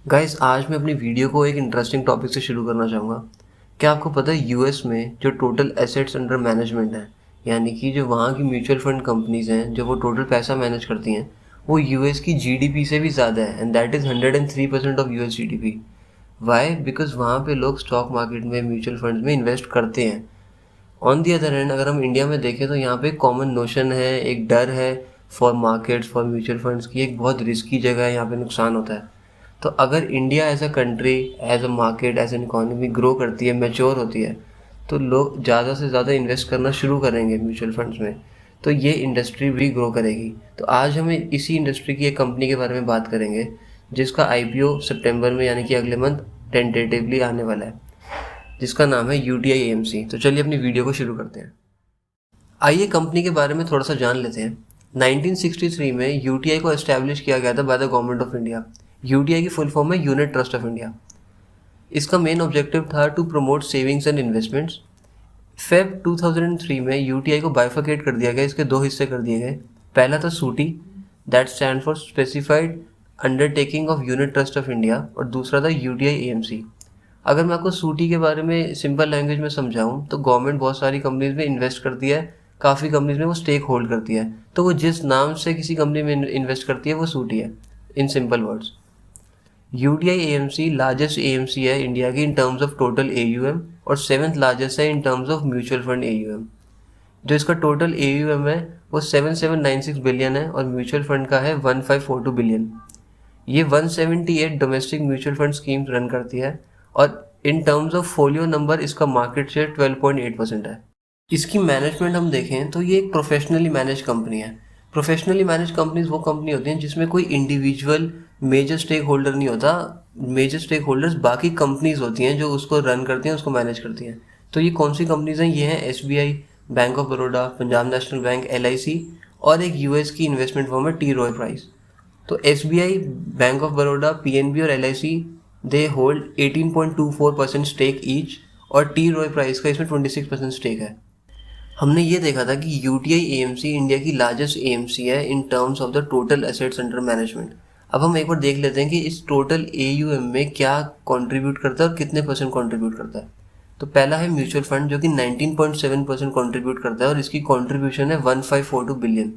Guys आज मैं अपनी वीडियो को एक इंटरेस्टिंग टॉपिक से शुरू करना चाहूँगा। क्या आपको पता है यूएस में जो टोटल एसेट्स अंडर मैनेजमेंट है, यानी कि जो वहाँ की म्यूचुअल फंड कंपनीज हैं जो वो टोटल पैसा मैनेज करती हैं, वो यूएस की जीडीपी से भी ज़्यादा है and that is 103% of US GDP. Why? Because वहाँ पे लोग स्टॉक मार्केट में म्यूचुअल फंड्स में इन्वेस्ट करते हैं। ऑन दी अदर हैंड अगर हम इंडिया में देखें तो यहाँ पे कॉमन नोशन है, एक डर है for markets for mutual funds की, एक बहुत रिस्की जगह है, यहाँ पे नुकसान होता है। तो अगर India as a country, as a market, as an economy grow करती है, मैच्योर होती है, तो लोग ज़्यादा से ज़्यादा इन्वेस्ट करना शुरू करेंगे म्यूचुअल फंड्स में, तो ये इंडस्ट्री भी ग्रो करेगी। तो आज हम इसी इंडस्ट्री की एक कंपनी के बारे में बात करेंगे जिसका आईपीओ सितंबर में यानी कि अगले मंथ टेंटेटिवली आने वाला है, जिसका नाम है यूटीआई एएमसी। तो चलिए अपनी वीडियो को शुरू करते हैं। आइए कंपनी के बारे में थोड़ा सा जान लेते हैं। 1963 में यूटीआई को एस्टैब्लिश किया गया था by the government of India. UTI की फुल फॉर्म है यूनिट ट्रस्ट ऑफ इंडिया। इसका मेन ऑब्जेक्टिव था to promote savings and investments. Feb 2003 में यूटीआई को बाइफरकेट कर दिया गया, इसके दो हिस्से कर दिए गए। पहला था SUUTI, that stand for specified undertaking of unit trust of India, और दूसरा था यूटीआई एएमसी। अगर मैं आपको सूटी के बारे में सिंपल लैंग्वेज में समझाऊं तो गवर्नमेंट बहुत सारी कंपनीज में इन्वेस्ट करती है, काफ़ी कंपनीज में वो स्टेक होल्ड करती है, तो वो जिस नाम से किसी कंपनी में इन्वेस्ट करती है वो सूटी है, in simple words. UTI AMC largest AMC है इंडिया की in terms of total AUM, और सेवन्थ लार्जेस्ट है in terms of mutual fund AUM. जो इसका टोटल एयूएम है वो 7796 बिलियन है और म्यूचुअल फंड का है 1542 बिलियन। ये 178 domestic mutual fund schemes run करती है, और in terms of folio number इसका मार्केट शेयर 12.8% है। इसकी मैनेजमेंट हम देखें तो ये एक प्रोफेशनली मैनेज कंपनी है। प्रोफेशनली मैनेज कंपनीज वो कंपनी होती हैं जिसमें कोई इंडिविजुअल मेजर स्टेक होल्डर नहीं होता। मेजर स्टेक होल्डर्स बाकी कंपनीज होती हैं जो उसको रन करती हैं, उसको मैनेज करती हैं। तो ये कौन सी कंपनीज हैं? ये हैं SBI, Bank of Baroda, Punjab National Bank, LIC, और एक यूएस की इन्वेस्टमेंट फर्म है टी रॉय प्राइस। तो SBI, Bank of Baroda, PNB और LIC they hold 18.24% stake each, और टी रॉय प्राइस का इसमें 26% स्टेक है। हमने ये देखा था कि यूटीआई एएमसी इंडिया की लार्जेस्ट एएमसी है in terms of the total assets under management. अब हम एक बार देख लेते हैं कि इस टोटल एयूएम में क्या कंट्रीब्यूट करता है और कितने परसेंट कंट्रीब्यूट करता है। तो पहला है म्यूचुअल फंड जो कि 19.7% कंट्रीब्यूट करता है और इसकी कंट्रीब्यूशन है 1542 बिलियन।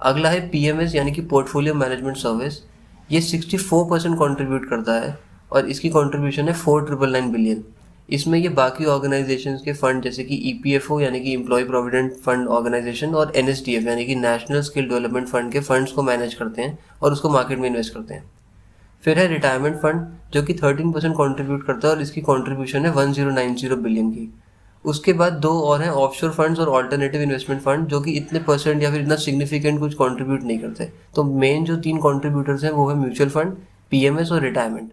अगला है पीएमएस यानी कि पोर्टफोलियो मैनेजमेंट सर्विस, ये 64% कंट्रीब्यूट करता है और इसकी कंट्रीब्यूशन है 4999 बिलियन। इसमें ये बाकी ऑर्गेनाइजेशंस के फंड जैसे कि ईपीएफओ यानी कि एम्प्लॉय प्रोविडेंट फंड ऑर्गेनाइजेशन और एनएसडीएफ यानी कि नेशनल स्किल डेवलपमेंट फंड के फंड्स को मैनेज करते हैं और उसको मार्केट में इन्वेस्ट करते हैं। फिर है रिटायरमेंट फंड जो कि 13% कंट्रीब्यूट करता है और इसकी कंट्रीब्यूशन है 1090 बिलियन की। उसके बाद दो और हैं ऑफशोर फंड्स और ऑल्टरनेटिव इन्वेस्टमेंट फंड जो कि इतने परसेंट या फिर इतना सिग्निफिकेंट कुछ कंट्रीब्यूट नहीं करते। तो मेन जो तीन कंट्रीब्यूटर्स हैं वो है म्यूचुअल फंड, पीएमएस और रिटायरमेंट।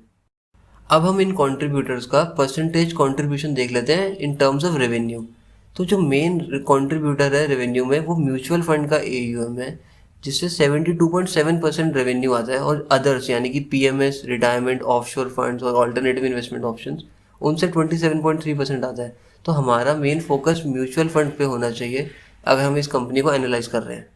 अब हम इन कंट्रीब्यूटर्स का परसेंटेज कंट्रीब्यूशन देख लेते हैं इन टर्म्स ऑफ रेवेन्यू। तो जो मेन कंट्रीब्यूटर है रेवेन्यू में वो म्यूचुअल फंड का एयूएम है, जिससे 72.7% रेवेन्यू आता है, और अदर्स यानी कि पीएमएस, रिटायरमेंट, ऑफशोर फंड्स और ऑल्टरनेटिव इन्वेस्टमेंट ऑप्शंस, उनसे 27.3% आता है। तो हमारा मेन फोकस म्यूचुअल फंड पे होना चाहिए अगर हम इस कंपनी को एनालाइज कर रहे हैं।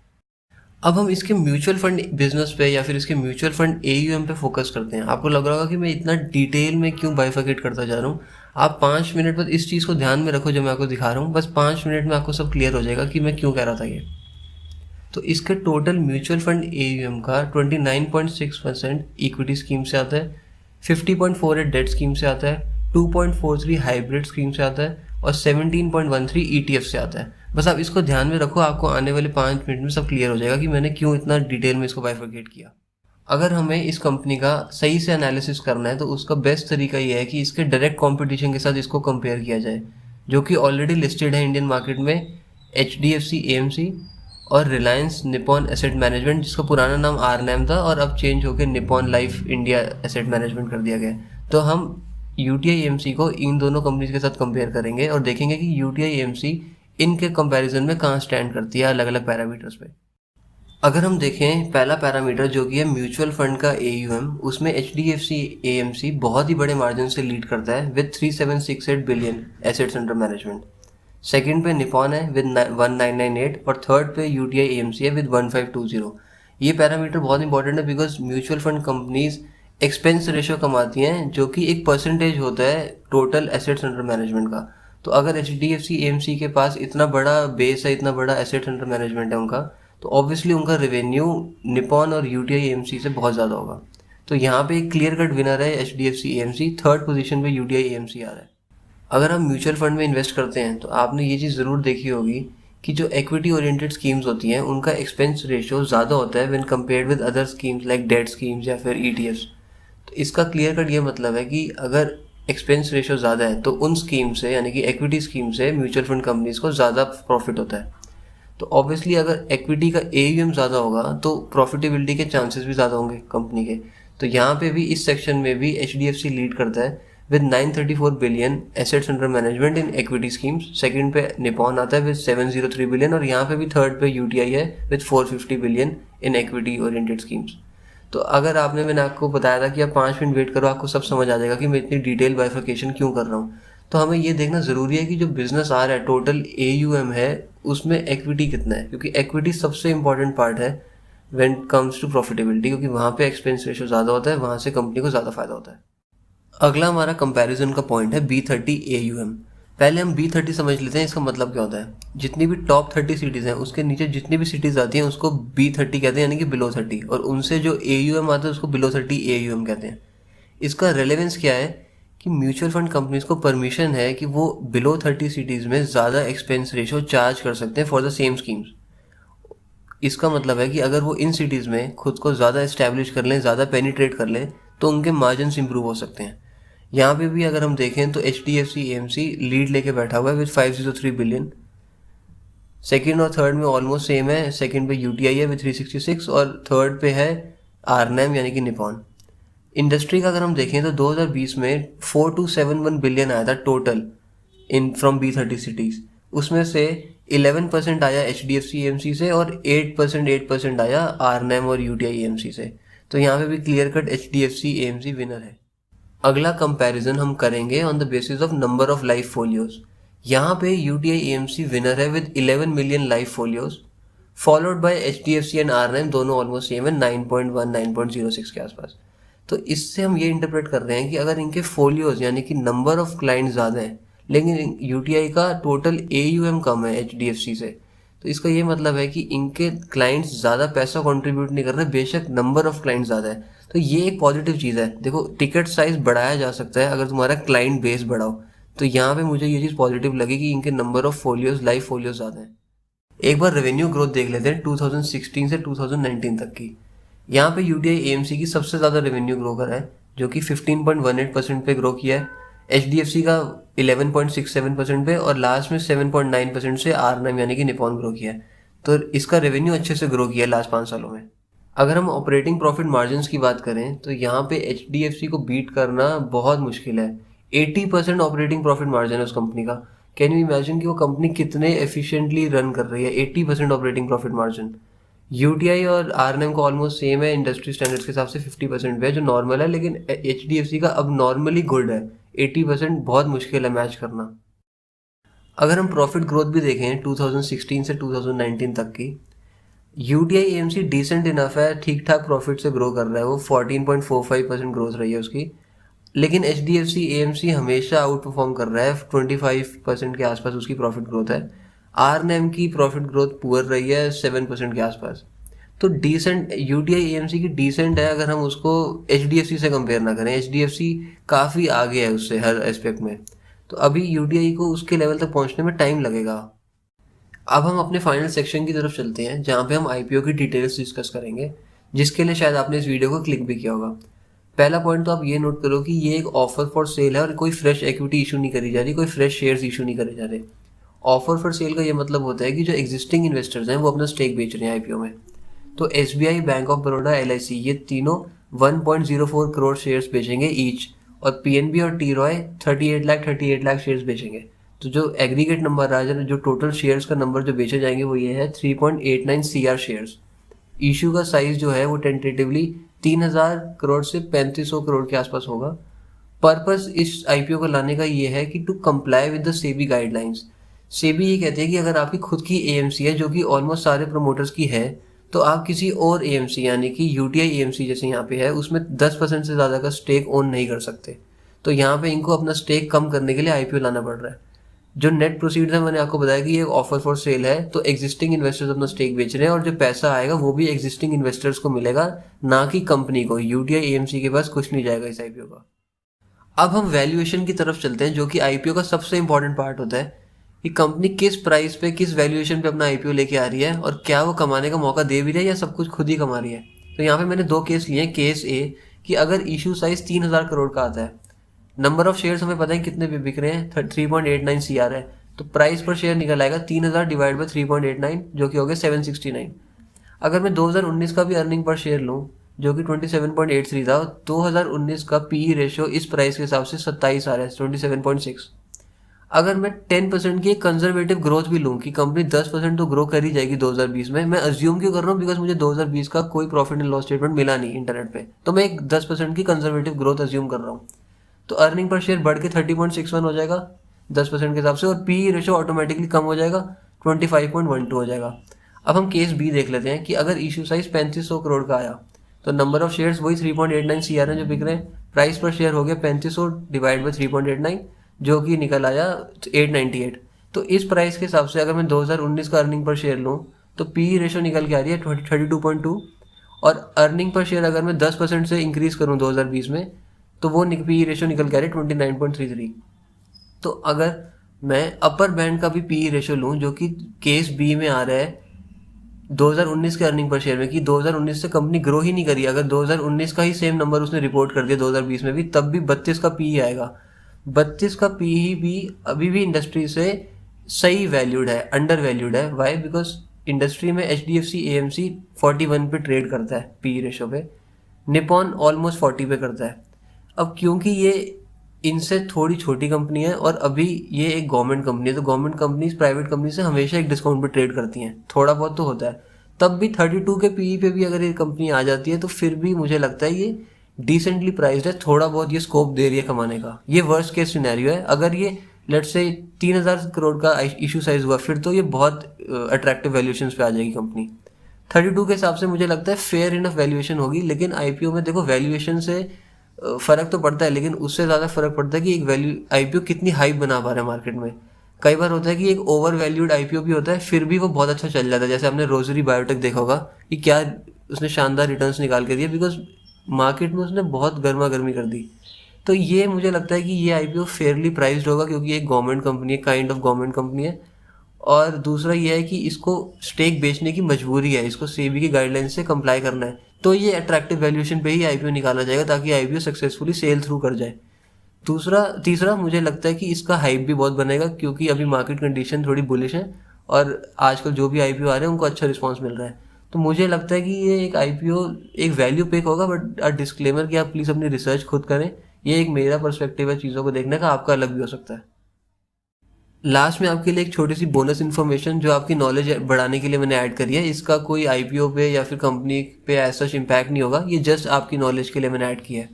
अब हम इसके म्यूचुअल फंड बिजनेस पे या फिर इसके म्यूचुअल फंड एयूएम पे फोकस करते हैं। आपको लग रहा होगा कि मैं इतना डिटेल में क्यों बाइफरकेट करता जा रहा हूँ। आप 5 मिनट बस इस चीज़ को ध्यान में रखो जो मैं आपको दिखा रहा हूँ, बस 5 मिनट में आपको सब क्लियर हो जाएगा कि मैं क्यों कह रहा था ये। तो इसके टोटल म्यूचुअल फंड एयूएम का 29.6% इक्विटी स्कीम से आता है, 50.48 डेट स्कीम से आता है, 2.43 हाइब्रिड स्कीम से आता है और 17.13 ईटीएफ से आता है। बस आप इसको ध्यान में रखो, आपको आने वाले 5 मिनट में सब क्लियर हो जाएगा कि मैंने क्यों इतना डिटेल में इसको बाइफरकेट किया। अगर हमें इस कंपनी का सही से एनालिसिस करना है तो उसका बेस्ट तरीका ये है कि इसके डायरेक्ट कंपटीशन के साथ इसको कंपेयर किया जाए, जो कि ऑलरेडी लिस्टेड है इंडियन मार्केट में, एचडीएफसी एएमसी और रिलायंस निपॉन एसेट मैनेजमेंट, जिसका पुराना नाम आरनैम था और अब चेंज होकर Nippon life India asset management कर दिया गया। तो हम यूटीआई एएमसी को इन दोनों कंपनीज के साथ कंपेयर करेंगे और देखेंगे कि यूटीआई एएमसी इनके कंपैरिजन में कहाँ स्टैंड करती है अलग अलग पैरामीटर्स पे। अगर हम देखें पहला पैरामीटर जो कि है म्यूचुअल फंड का एयूएम, उसमें एचडीएफसी एएमसी बहुत ही बड़े मार्जिन से लीड करता है with 3768 billion assets under management. Second पे निपॉन है विद 1998 और थर्ड पे यूटीआई एएमसी है विद 1520। ये पैरामीटर बहुत इंपॉर्टेंट है because mutual fund companies expense ratio कमाती हैं, जो कि एक परसेंटेज होता है टोटल एसेट्स अंडर मैनेजमेंट का। तो अगर HDFC AMC के पास इतना बड़ा बेस है, इतना बड़ा एसेट्स अंडर मैनेजमेंट है उनका, तो ऑब्वियसली उनका रेवेन्यू निपॉन और UTI AMC से बहुत ज़्यादा होगा। तो यहाँ पे एक क्लियर कट विनर है HDFC AMC, थर्ड पोजीशन पे UTI AMC आ रहा है। अगर हम म्यूचुअल फंड में इन्वेस्ट करते हैं तो आपने ये चीज़ ज़रूर देखी होगी कि जो इक्विटी ओरिएंटेड स्कीम्स होती हैं उनका एक्सपेंस रेशियो ज़्यादा होता है when compared with other schemes like debt schemes या फिर ETFs। तो इसका क्लियर कट ये मतलब है कि अगर एक्सपेंस रेशियो ज़्यादा है तो उन स्कीम से, यानी कि इक्विटी स्कीम से, म्यूचुअल फंड कंपनीज को ज़्यादा प्रॉफिट होता है। तो ऑब्वियसली अगर इक्विटी का AUM ज़्यादा होगा तो प्रॉफिटेबिलिटी के चांसेस भी ज़्यादा होंगे कंपनी के। तो यहाँ पे भी इस सेक्शन में भी HDFC लीड करता है with 934 billion assets under management in equity schemes. Second पे निपॉन आता है विद 703 बिलियन, और यहाँ पे भी थर्ड पे UTI है with 450 billion in equity oriented schemes. तो अगर मैंने आपको बताया था कि आप 5 मिनट वेट करो, आपको सब समझ आ जाएगा कि मैं इतनी डिटेल बाइफर्केशन क्यों कर रहा हूँ। तो हमें ये देखना ज़रूरी है कि जो बिजनेस आ रहा है, टोटल AUM है, उसमें इक्विटी कितना है, क्योंकि इक्विटी सबसे इंपॉर्टेंट पार्ट है व्हेन कम्स टू प्रॉफिटेबिलिटी, क्योंकि वहाँ पे एक्सपेंस रेशियो ज़्यादा होता है, वहाँ से कंपनी को ज़्यादा फायदा होता है। अगला हमारा कंपैरिजन का पॉइंट है B30 AUM। पहले हम B30 समझ लेते हैं, इसका मतलब क्या होता है। जितनी भी टॉप 30 सिटीज़ हैं उसके नीचे जितनी भी सिटीज़ आती हैं उसको B30 कहते हैं, यानी कि बिलो 30, और उनसे जो AUM आता है उसको बिलो 30 AUM कहते हैं। इसका रेलेवेंस क्या है कि म्यूचुअल फंड कंपनीज को परमिशन है कि वो बिलो 30 सिटीज़ में ज़्यादा एक्सपेंस रेशियो चार्ज कर सकते हैं फॉर द सेम स्कीम्स। इसका मतलब है कि अगर वो इन सिटीज़ में खुद को ज़्यादा इस्टेब्लिश कर लें, ज़्यादा पेनिट्रेट कर लें, तो उनके मार्जिन इंप्रूव हो सकते हैं। यहाँ पे भी अगर हम देखें तो HDFC AMC लीड लेके बैठा हुआ है विद 503 बिलियन। सेकंड और थर्ड में ऑलमोस्ट सेम है। सेकंड पे UTI है विद 366 और थर्ड पे है RNAM यानी कि निपॉन। इंडस्ट्री का अगर हम देखें तो 2020 में 4271 बिलियन आया था total in from B30 cities. उसमें से 11% आया HDFC AMC से और 8% आया RNAM और UTI AMC से। तो यहाँ पे भी clear cut HDFC AMC winner है। अगला कंपैरिजन हम करेंगे on the basis of number of life folios. यहाँ पे UTI AMC विनर है with 11 million life folios, followed by HDFC and RNAM, दोनों ऑलमोस्ट सेम है 9.1 9.06 के आसपास। तो इससे हम ये इंटरप्रेट कर रहे हैं कि अगर इनके फोलियोज यानी कि नंबर ऑफ क्लाइंट ज़्यादा हैं लेकिन UTI का टोटल AUM कम है HDFC से, तो इसका ये मतलब है कि इनके क्लाइंट्स ज़्यादा पैसा कंट्रीब्यूट नहीं कर रहे, बेशक नंबर ऑफ क्लाइंट ज़्यादा है। तो ये एक पॉजिटिव चीज़ है। देखो, टिकट साइज बढ़ाया जा सकता है अगर तुम्हारा क्लाइंट बेस बढ़ाओ। तो यहाँ पे मुझे ये चीज़ पॉजिटिव लगी कि इनके number of folios, live folios ज़्यादा हैं। एक बार रेवेन्यू ग्रोथ देख लेते हैं 2016 से 2019 तक की। यहाँ पे UTI AMC की सबसे ज़्यादा रेवेन्यू ग्रो करा है, जो कि 15.18% पे ग्रो किया है। HDFC का 11.67% पे, और लास्ट में 7.9% से RNAM यानी कि निपॉन ग्रो किया है। तो इसका रेवेन्यू अच्छे से ग्रो किया है लास्ट 5 सालों में। अगर हम ऑपरेटिंग प्रॉफिट मार्जिन्स की बात करें तो यहाँ पे HDFC को बीट करना बहुत मुश्किल है। 80% ऑपरेटिंग प्रॉफिट मार्जिन है उस कंपनी का। कैन यू इमेजिन कि वो कंपनी कितने एफिशिएंटली रन कर रही है। 80% ऑपरेटिंग प्रॉफिट मार्जिन। UTI और RNAM का ऑलमोस्ट सेम है, इंडस्ट्री स्टैंडर्ड्स के हिसाब से 50% पे है, जो नॉर्मल है, लेकिन HDFC का अब नॉर्मली गुड है। 80% बहुत मुश्किल है मैच करना। अगर हम प्रॉफिट ग्रोथ भी देखें 2016 से 2019 तक की, UTI AMC डिसेंट इनफ है, ठीक ठाक प्रॉफिट से ग्रो कर रहा है। वो 14.45% ग्रोथ रही है उसकी। लेकिन HDFC AMC हमेशा आउट परफॉर्म कर रहा है, 25% के आसपास उसकी प्रॉफिट ग्रोथ है। RNAM की प्रॉफिट ग्रोथ पुअर रही है 7% के आसपास। तो डिसेंट UTI AMC की डिसेंट है अगर हम उसको HDFC से कंपेयर ना करें। HDFC काफ़ी आगे है उससे हर एस्पेक्ट में। तो अभी UTI को उसके लेवल तक पहुंचने में टाइम लगेगा। अब हम अपने फाइनल सेक्शन की तरफ चलते हैं, जहाँ पे हम IPO की डिटेल्स डिस्कस करेंगे, जिसके लिए शायद आपने इस वीडियो को क्लिक भी किया होगा। पहला पॉइंट तो आप ये नोट करो कि ये एक ऑफर फॉर सेल है और कोई फ्रेश इक्विटी इशू नहीं करी जा रही, कोई फ्रेश शेयर्स इशू नहीं करे जा रहे। ऑफर फॉर सेल का ये मतलब होता है कि जो एग्जिस्टिंग इन्वेस्टर्स हैं वो अपना स्टेक बेच रहे हैं IPO में। तो SBI, bank of Baroda, LIC ये तीनों 1.04 करोड़ शेयर्स बेचेंगे ईच, और PNB और T Roy 38 लाख शेयर्स बेचेंगे। तो जो एग्रीगेट नंबर आ जाए, जो टोटल शेयर्स का नंबर जो बेचे जाएंगे वो ये है 3.89 CR शेयर्स। इशू का साइज जो है वो टेंटेटिवली 3000 करोड़ से 3500 करोड़ के आसपास होगा। पर्पस इस IPO को लाने का ये है कि to comply with the SEBI guidelines. SEBI ये कहते हैं कि अगर आपकी खुद की AMC है जो कि ऑलमोस्ट सारे प्रमोटर्स की है, तो आप किसी और एएमसी यानी कि यूटीआई एएमसी जैसे यहाँ पे है उसमें 10% से ज़्यादा का स्टेक ओन नहीं कर सकते। तो यहाँ पे इनको अपना स्टेक कम करने के लिए आईपीओ लाना पड़ रहा है। जो नेट प्रोसीड्स है मैंने आपको बताया कि ये ऑफर फॉर सेल है, तो एग्जिस्टिंग इन्वेस्टर्स अपना स्टेक बेच रहे हैं और जो पैसा आएगा वो भी एग्जिस्टिंग इन्वेस्टर्स को मिलेगा, ना कि कंपनी को। यूटीआई एएमसी के पास कुछ नहीं जाएगा इस आईपीओ का। अब हम वैल्यूएशन की तरफ चलते हैं, जो कि आईपीओ का सबसे इंपॉर्टेंट पार्ट होता है कि कंपनी किस प्राइस पे किस वैल्यूएशन पे अपना आईपीओ लेके आ रही है और क्या वो कमाने का मौका दे भी रही है या सब कुछ खुद ही कमा रही है। तो यहाँ पे मैंने 2 केस लिए हैं। केस ए कि अगर इशू साइज 3000 करोड़ का आता है, नंबर ऑफ शेयर्स हमें पता है कितने पे बिक रहे हैं, 3.89 CR है, तो प्राइस पर शेयर निकल आएगा 3000 डिवाइड बाई 3.89 जो कि हो गया 769। अगर मैं 2019 का भी अर्निंग पर शेयर लूँ जो कि 27.83 था, 2019 का पीई रेशियो इस प्राइस के हिसाब से 27 आ रहा है, 27.6। अगर मैं 10% की कंजर्वेटिव ग्रोथ भी लूँ कि कंपनी 10% तो ग्रो कर ही जाएगी 2020 में, मैं अज्यूम क्यों कर रहा हूँ बिकॉज मुझे 2020 का कोई प्रॉफिट एंड लॉस स्टेटमेंट मिला नहीं इंटरनेट पे, तो मैं एक 10% की कंजर्वेटिव ग्रोथ अज्यूम कर रहा हूँ, तो अर्निंग पर शेयर बढ़ के 30.61 हो जाएगा 10% के हिसाब से, और पीई रेशियो ऑटोमेटिकली कम हो जाएगा, 25.12 हो जाएगा। अब हम केस बी देख लेते हैं कि अगर इशू साइज 3500 करोड़ का आया, तो नंबर ऑफ शेयर्स वही 3.89 CR है जो बिक रहे हैं, प्राइस पर शेयर हो गया 3500 डिवाइड बाई 3.89 जो कि निकल आया 898। तो इस प्राइस के हिसाब से अगर मैं 2019 का अर्निंग पर शेयर लूँ तो पीई रेशियो निकल के आ रही है 32.2, और अर्निंग पर शेयर अगर मैं 10% से इंक्रीज करूँ 2020 में तो वो पीई रेशियो निकल के आ रही है 29.33। तो अगर मैं अपर बैंड का भी पीई रेशियो लूँ जो कि केस बी में आ रहा है 2019 के अर्निंग पर शेयर में, कि 2019 से कंपनी ग्रो ही नहीं करी, अगर 2019 का ही सेम नंबर उसने रिपोर्ट कर दिया 2020 में भी, तब भी 32 का पीई आएगा। 32 का पीई भी अभी भी इंडस्ट्री से सही वैल्यूड है, अंडर वैल्यूड है। वाई? बिकॉज इंडस्ट्री में HDFC AMC 41 पे ट्रेड करता है पीई रेशियो पे, निपॉन ऑलमोस्ट 40 पे करता है। अब क्योंकि ये इनसे थोड़ी छोटी कंपनी है और अभी ये एक गवर्नमेंट कंपनी है, तो गवर्नमेंट कंपनीज प्राइवेट कंपनी से हमेशा एक डिस्काउंट पे ट्रेड करती हैं, थोड़ा बहुत तो होता है। तब भी 32 के पीई पे भी अगर ये कंपनी आ जाती है तो फिर भी मुझे लगता है ये डिसेंटली प्राइस्ड है, थोड़ा बहुत ये स्कोप दे रही है कमाने का। ये वर्स्ट केस सिनेरियो है। अगर ये लेट्स से 3000 करोड़ का इशू साइज हुआ फिर तो ये बहुत अट्रैक्टिव वैल्यूएशन पे आ जाएगी कंपनी। 32 के हिसाब से मुझे लगता है फेयर इनफ वैल्यूएशन होगी, लेकिन आईपीओ में देखो वैल्यूएशन से फ़र्क तो पड़ता है, लेकिन उससे ज़्यादा फ़र्क पड़ता है कि एक वैल्यू आईपीओ कितनी हाइप बना पा रहा है मार्केट में। कई बार होता है कि एक ओवर वैल्यूड आईपीओ भी होता है फिर भी वो बहुत अच्छा चल जाता है, जैसे आपने रोजरी बायोटेक देखा होगा कि क्या उसने शानदार रिटर्न्स निकाल के दिए बिकॉज मार्केट में उसने बहुत गर्मा गर्मी कर दी। तो ये मुझे लगता है कि ये आईपीओ फेयरली प्राइस्ड होगा क्योंकि एक गवर्नमेंट कंपनी है, काइंड ऑफ गवर्नमेंट कंपनी है। और दूसरा ये है कि इसको स्टेक बेचने की मजबूरी है, इसको सेबी की गाइडलाइन से कंप्लाई करना है, तो ये अट्रैक्टिव वैल्यूएशन पे ही आईपीओ निकाला जाएगा ताकि आईपीओ सक्सेसफुली सेल थ्रू कर जाए। तीसरा मुझे लगता है कि इसका हाइप भी बहुत बनेगा क्योंकि अभी मार्केट कंडीशन थोड़ी बुलिश है और आजकल जो भी आईपीओ आ रहे हैं उनको अच्छा रिस्पांस मिल रहा है। तो मुझे लगता है कि ये एक आईपीओ एक वैल्यू पिक होगा, बट डिस्क्लेमर कि आप प्लीज़ अपनी रिसर्च खुद करें। ये एक मेरा पर्सपेक्टिव है चीज़ों को देखने का, आपका अलग भी हो सकता है। लास्ट में आपके लिए एक छोटी सी बोनस इन्फॉर्मेशन जो आपकी नॉलेज बढ़ाने के लिए मैंने ऐड करी है। इसका कोई आईपीओ पे या फिर कंपनी पे ऐसा इम्पैक्ट नहीं होगा, ये जस्ट आपकी नॉलेज के लिए मैंने ऐड किया है।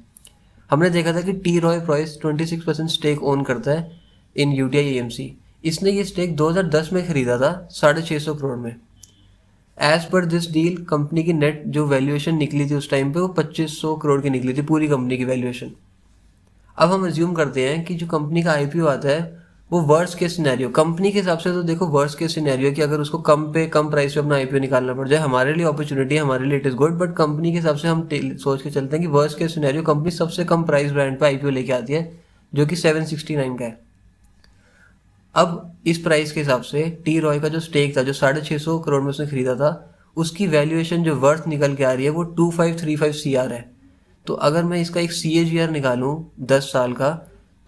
हमने देखा था कि T Rowe Price 26% stake own करता है इन यूटीआई एएमसी। इसने ये स्टेक 2010 में खरीदा था 650 करोड़ में। As per this deal company की नेट जो वैल्यूएशन निकली थी उस टाइम पे वो 2500 करोड़ की निकली थी पूरी कंपनी की वैल्यूएशन। अब हम अज्यूम करते हैं कि जो कंपनी का आईपीओ आता है वो वर्स्ट केस सिनेरियो, कंपनी के हिसाब से तो देखो वर्स्ट केस सिनेरियो कि अगर उसको कम प्राइस पे अपना आईपीओ निकालना पड़ जाए, हमारे लिए अपॉर्चुनिटी है, हमारे लिए it is good, but company के हिसाब से हम सोच के चलते हैं कि वर्स्ट केस सिनेरियो कंपनी सबसे कम प्राइस ब्रांड पे आईपीओ लेके आती है जो कि 769 का है। अब इस प्राइस के हिसाब से टी रॉय का जो स्टेक था जो 650 करोड़ में उसने खरीदा था, उसकी वैल्यूएशन जो वर्थ निकल के आ रही है वो 2535 CR है। तो अगर मैं इसका एक CAGR निकालूं 10 साल का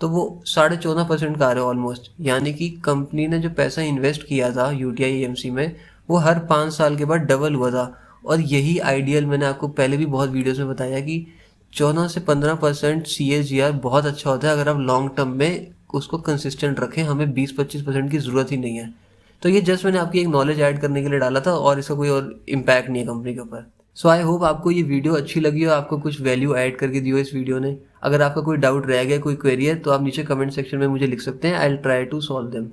तो वो 14.5% का आ रहा है ऑलमोस्ट, यानी कि कंपनी ने जो पैसा इन्वेस्ट किया था यूटीआई एएमसी में वो हर 5 साल के बाद डबल हुआ था। और यही आइडियल मैंने आपको पहले भी बहुत वीडियोस में बताया कि 14 से 15% CAGR बहुत अच्छा होता है अगर आप लॉन्ग टर्म में उसको कंसिस्टेंट रखें, हमें 20-25% की ज़रूरत ही नहीं है। तो ये जस्ट मैंने आपकी एक नॉलेज ऐड करने के लिए डाला था और इसका कोई और इम्पैक्ट नहीं है कंपनी के ऊपर। सो आई होप आपको ये वीडियो अच्छी लगी हो, आपको कुछ वैल्यू ऐड करके दी हो इस वीडियो ने। अगर आपका कोई डाउट रह गया, कोई क्वेरी है तो आप नीचे कमेंट सेक्शन में मुझे लिख सकते हैं। I will try to solve them.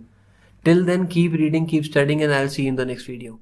Till then keep reading, keep studying and I will see you in the next video.